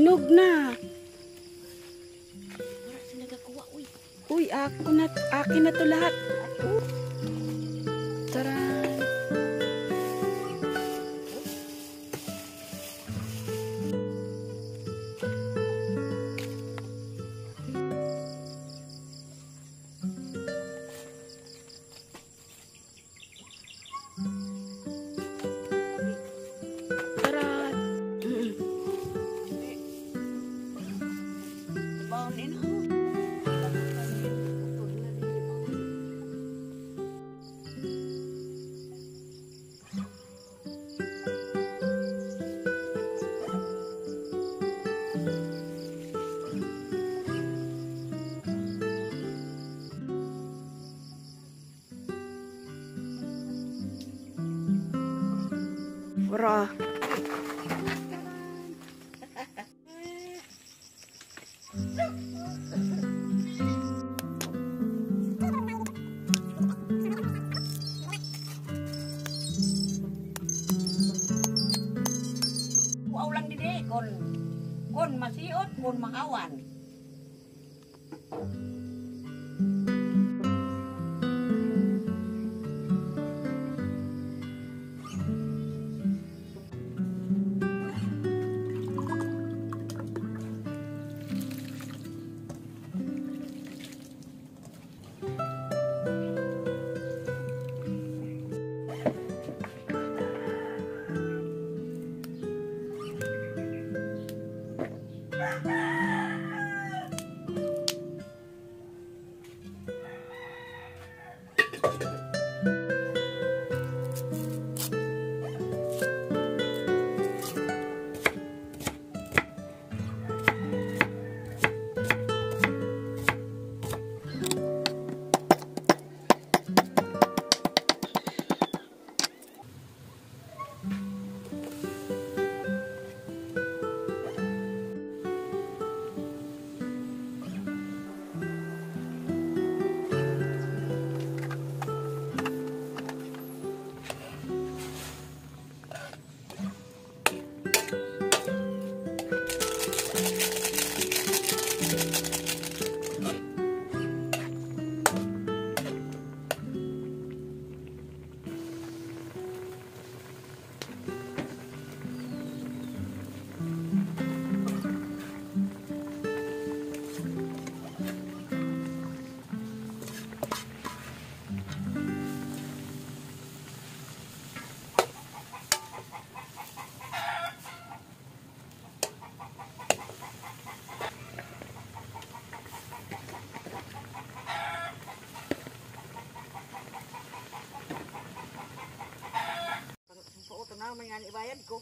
Hinog na. Wala sila nagakuha, uy. Uy, akin na to lahat. Taran. Wara. Wow lang dide, kon masiot, kon mangawan. May nga ibayad ko.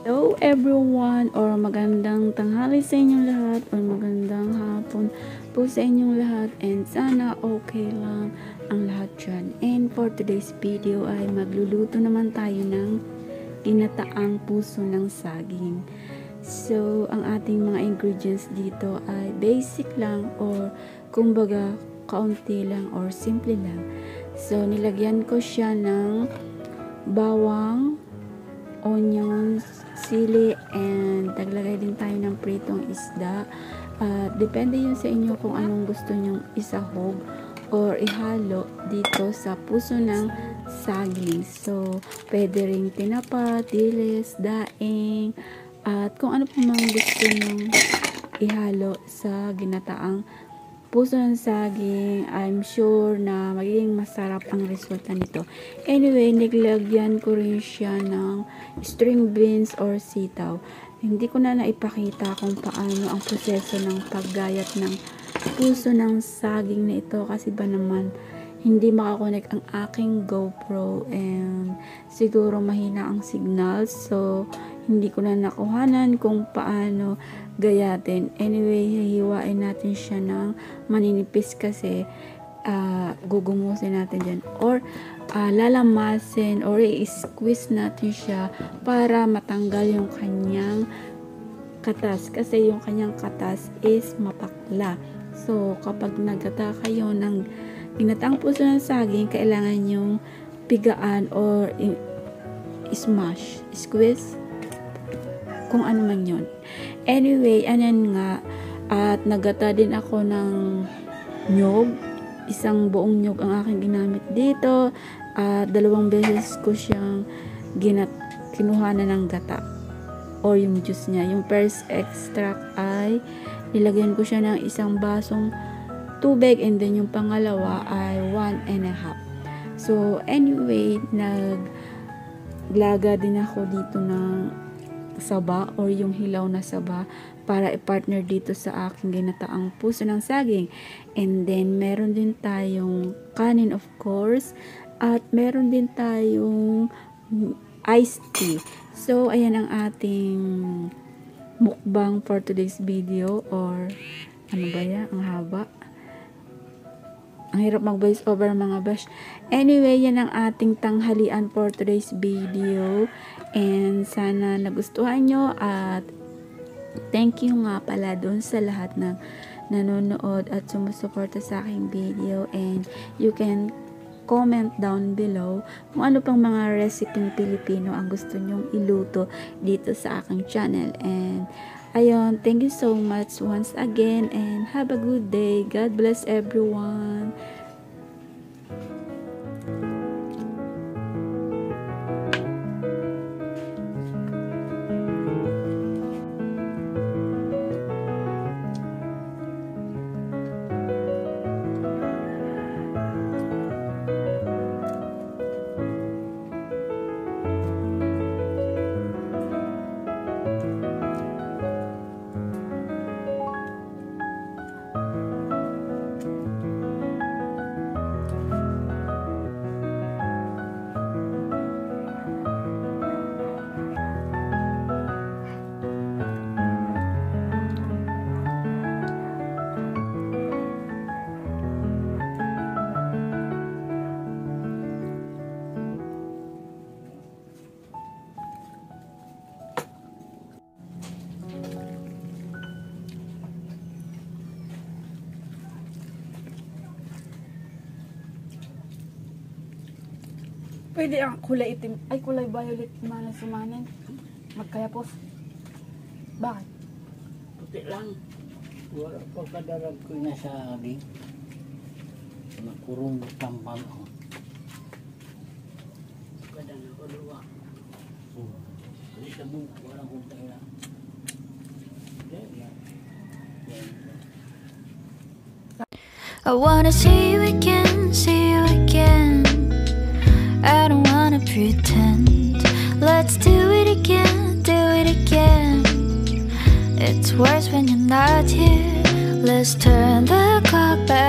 Hello everyone, or magandang tanghali sa inyong lahat, or magandang hapon po sa inyong lahat, and sana okay lang ang lahat dyan. And for today's video ay magluluto naman tayo ng ginataang puso ng saging. So ang ating mga ingredients dito ay basic lang, or kumbaga kaunti lang, or simple lang. So nilagyan ko siya ng bawang, onions, sili, and naglagay din tayo ng pritong isda. Depende yun sa inyo kung anong gusto nyong isahog or ihalo dito sa puso ng saging. So, pwede ring tinapa, dilis, daing, at kung ano pa mang gusto nyong ihalo sa ginataang puso ng saging. I'm sure na magiging masarap ang resulta nito. Anyway, niglagyan ko rin siya ng string beans or sitaw. Hindi ko na naipakita kung paano ang proseso ng paggayat ng puso ng saging na ito kasi ba naman hindi makakonect ang aking GoPro and siguro mahina ang signal, so hindi ko na nakuhanan kung paano gayatin. Anyway, hihiwain natin siya ng maninipis kasi gugumusin natin dyan or lalamasin or i-squeeze natin siya para matanggal yung kanyang katas kasi yung kanyang katas is mapakla. So kapag nagata kayo ng ginataang puso ng saging, kailangan yung pigaan or squeeze, kung ano man yun. Anyway, anan nga, at nagata din ako ng nyog, isang buong nyog ang aking ginamit dito, at 2 beses ko siyang kinuhanan ng gata or yung juice niya. Yung first extract ay nilagyan ko siya ng 1 basong tubig and then yung pangalawa ay 1.5. So anyway, naglaga din ako dito ng saba or yung hilaw na saba para i-partner dito sa aking ginataang puso ng saging. And then meron din tayong kanin of course, at meron din tayong iced tea. So ayan ang ating mukbang for today's video, or ano ba yan, ang haba. Ang hirap mag-voice over mga bash. Anyway, yan ang ating tanghalian for today's video. And sana nagustuhan nyo. At thank you nga pala dun sa lahat ng nanonood at sumusuporta sa aking video. And you can comment down below kung ano pang mga recipe Pilipino ang gusto nyong iluto dito sa aking channel. And ayun, thank you so much once again and have a good day. God bless everyone. Pwede ang kulay itim, ay kulay violet mana sumanin. Magkayapos. Bakit? Puti lang. Wala pa kadarag ko na sa aging. Makurong tampal ako. Kadang ako luwa. Kasi sa buka, walang kong tayo. I wanna see you again, see you again. I don't wanna pretend. Let's do it again, do it again. It's worse when you're not here. Let's turn the clock back.